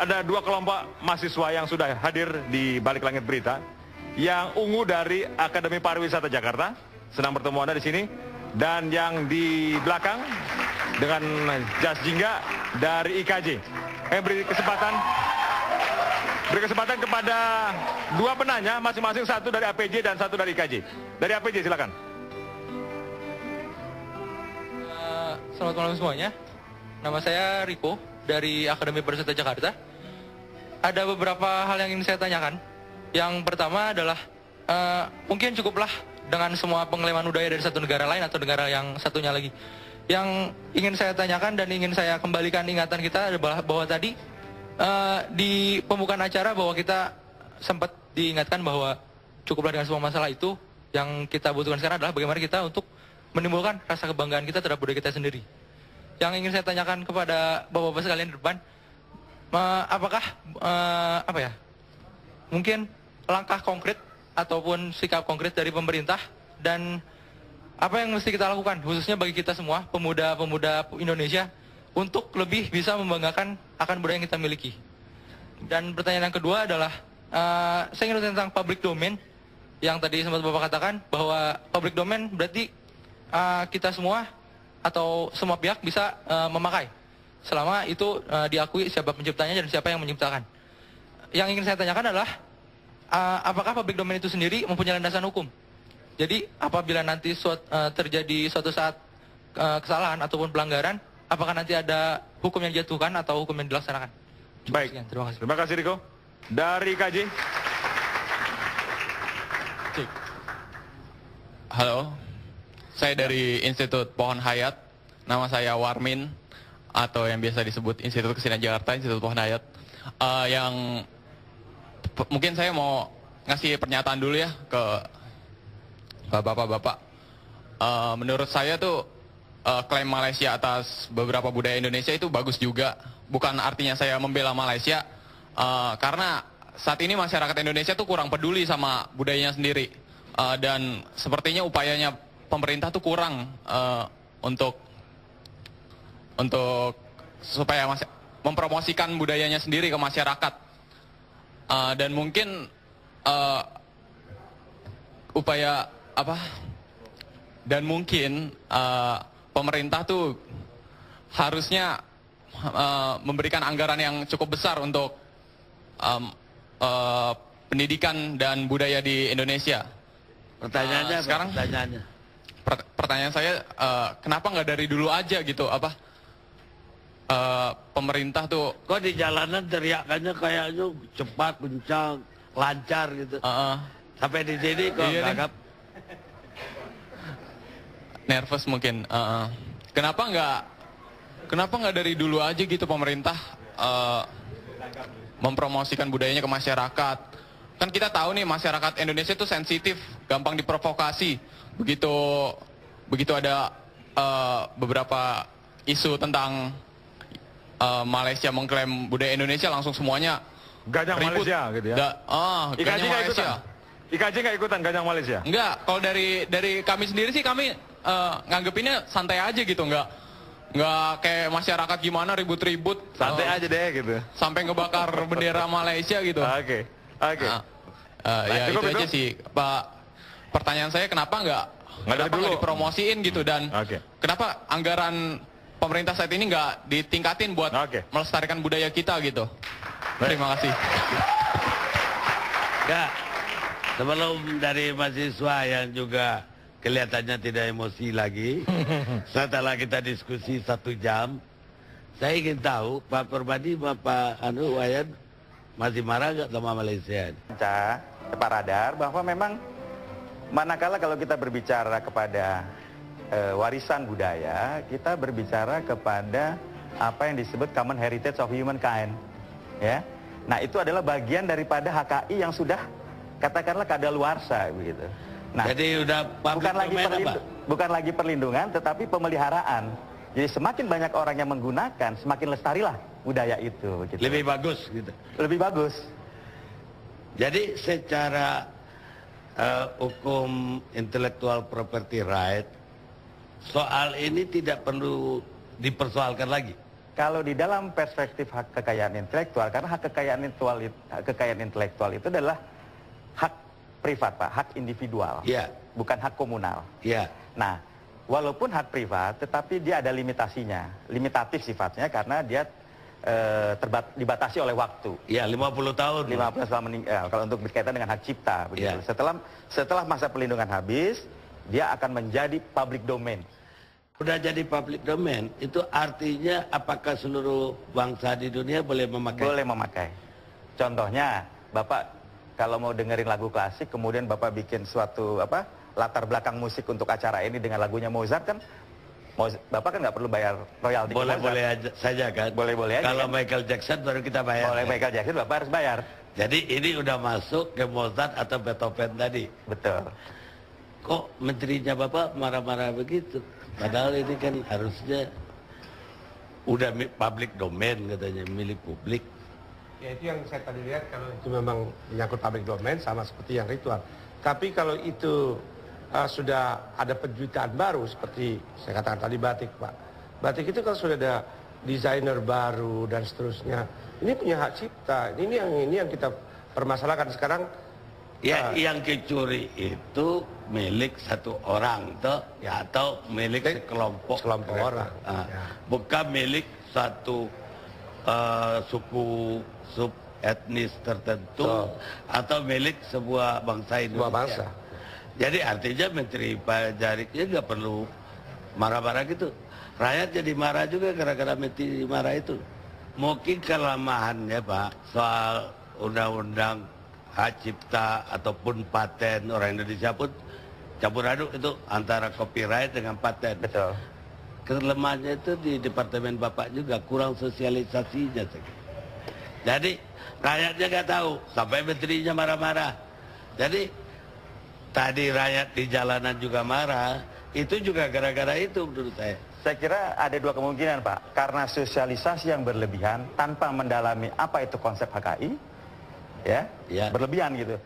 ada dua kelompok mahasiswa yang sudah hadir di Balik Langit Berita. Yang ungu dari Akademi Pariwisata Jakarta sedang bertemu Anda di sini, dan yang di belakang dengan jas jingga dari IKJ. Beri kesempatan kepada dua penanya, masing-masing satu dari APJ dan satu dari IKJ. Dari APJ silakan. Selamat malam semuanya. Nama saya Riko dari Akademi Pariwisata Jakarta. Ada beberapa hal yang ingin saya tanyakan. Yang pertama adalah mungkin cukuplah dengan semua pengelemahan budaya dari satu negara lain atau negara yang satunya lagi. Yang ingin saya tanyakan dan ingin saya kembalikan ingatan kita adalah bahwa tadi di pembukaan acara bahwa kita sempat diingatkan bahwa cukuplah dengan semua masalah itu. Yang kita butuhkan sekarang adalah bagaimana kita untuk menimbulkan rasa kebanggaan kita terhadap budaya kita sendiri. Yang ingin saya tanyakan kepada bapak-bapak sekalian di depan, apakah mungkin langkah konkret ataupun sikap konkret dari pemerintah dan apa yang mesti kita lakukan khususnya bagi kita semua pemuda-pemuda Indonesia untuk lebih bisa membanggakan akan budaya yang kita miliki. Dan pertanyaan yang kedua adalah saya ingin tentang public domain yang tadi sempat Bapak katakan bahwa public domain berarti kita semua atau semua pihak bisa memakai selama itu diakui siapa penciptanya dan siapa yang menciptakan. Yang ingin saya tanyakan adalah apakah public domain itu sendiri mempunyai landasan hukum? Jadi apabila nanti terjadi suatu saat kesalahan ataupun pelanggaran, apakah nanti ada hukum yang dijatuhkan atau hukum yang dilaksanakan? Baik, sekian, terima kasih. Terima kasih Riko. Dari KJ. Halo, saya dari Institut Pohon Hayat. Nama saya Warmin, atau yang biasa disebut Institut Kesenian Jakarta, Institut Pohon Hayat. Mungkin saya mau ngasih pernyataan dulu ya ke bapak-bapak. Menurut saya tuh klaim Malaysia atas beberapa budaya Indonesia itu bagus juga. Bukan artinya saya membela Malaysia, karena saat ini masyarakat Indonesia tuh kurang peduli sama budayanya sendiri. Dan sepertinya upayanya pemerintah tuh kurang untuk supaya mempromosikan budayanya sendiri ke masyarakat. Dan mungkin pemerintah tuh harusnya memberikan anggaran yang cukup besar untuk pendidikan dan budaya di Indonesia. Pertanyaannya sekarang pertanyaan saya, kenapa nggak dari dulu aja gitu? Pemerintah tuh kok di jalanan teriakannya kayaknya cepat, kencang, lancar gitu. Sampai di sini kok agak nervous mungkin. Kenapa nggak dari dulu aja gitu pemerintah mempromosikan budayanya ke masyarakat? Kan kita tahu nih masyarakat Indonesia itu sensitif, gampang diprovokasi. Begitu ada beberapa isu tentang Malaysia mengklaim budaya Indonesia, langsung semuanya Gajang ribut. Malaysia gitu ya. Gajang Malaysia. IKJ nggak ikutan Gajang Malaysia? Enggak, kalau dari kami sendiri sih kami nganggepinnya santai aja gitu, nggak kayak masyarakat gimana ribut-ribut. Santai aja deh gitu. Sampai ngebakar bendera Malaysia gitu. Oke. Ya itu aja sih, Pak. Pertanyaan saya kenapa nggak dipromosiin gitu, dan kenapa anggaran pemerintah saat ini nggak ditingkatin buat melestarikan budaya kita gitu. Terima kasih. Ya, sebelum dari mahasiswa yang juga kelihatannya tidak emosi lagi, setelah kita diskusi 1 jam, saya ingin tahu Pak Permadi, Bapak Wayan masih marah nggak sama Malaysia? Pak Radar, bahwa memang manakala kalau kita berbicara kepada warisan budaya, kita berbicara kepada apa yang disebut common heritage of humankind, ya. Nah, itu adalah bagian daripada HKI yang sudah katakanlah kadaluarsa begitu. Nah, jadi bukan lagi perlindungan, tetapi pemeliharaan. Jadi semakin banyak orang yang menggunakan, semakin lestarilah budaya itu. Gitu. Lebih bagus gitu. Lebih bagus. Jadi secara hukum intellectual property right, soal ini tidak perlu dipersoalkan lagi. kalau di dalam perspektif hak kekayaan intelektual, karena hak kekayaan intelektual itu adalah hak privat, Pak, hak individual, Iya. bukan hak komunal. Iya. Nah, walaupun hak privat, tetapi dia ada limitasinya, limitatif sifatnya karena dia dibatasi oleh waktu. Iya, 50 tahun. 15 tahun meninggal, kalau untuk berkaitan dengan hak cipta. Begitu. Iya. Setelah masa perlindungan habis, dia akan menjadi public domain. Udah jadi public domain, itu artinya apakah seluruh bangsa di dunia boleh memakai? Boleh memakai. Contohnya, Bapak kalau mau dengerin lagu klasik, kemudian Bapak bikin suatu latar belakang musik untuk acara ini dengan lagunya Mozart kan, Bapak kan nggak perlu bayar royalti. Boleh-boleh aja saja kan? Boleh-boleh aja. Kalau Kan? Michael Jackson baru kita bayar. Oleh Michael Jackson Bapak harus bayar. Jadi ini udah masuk ke Mozart atau Beethoven tadi. Betul. Kok menterinya Bapak marah-marah begitu? Padahal ini kan harusnya udah public domain katanya, milik publik. Ya itu yang saya tadi lihat, kalau itu memang menyangkut public domain sama seperti yang ritual. Tapi kalau itu sudah ada penjutaan baru seperti saya katakan tadi batik, Pak. Batik itu kalau sudah ada desainer baru dan seterusnya, ini punya hak cipta. Ini yang kita permasalahkan sekarang. Ya, yang dicuri itu milik satu orang toh, ya, atau milik sekelompok orang. Ya. Bukan milik satu suku sub etnis tertentu atau milik sebuah bangsa Indonesia. Sebuah bangsa. Jadi artinya Menteri Pajariknya nggak perlu marah-marah gitu. Rakyat jadi marah juga gara-gara Menteri marah itu. Mungkin kelemahannya Pak soal undang-undang hak cipta ataupun paten, orang Indonesia pun campur aduk itu antara copyright dengan paten. Betul. Kelemahannya itu di departemen Bapak juga kurang sosialisasinya. Jadi rakyatnya nggak tahu sampai menterinya marah-marah. Jadi tadi rakyat di jalanan juga marah, itu juga gara-gara itu menurut saya. Saya kira ada dua kemungkinan, Pak. Karena sosialisasi yang berlebihan tanpa mendalami apa itu konsep HKI, ya, Ya. berlebihan gitu.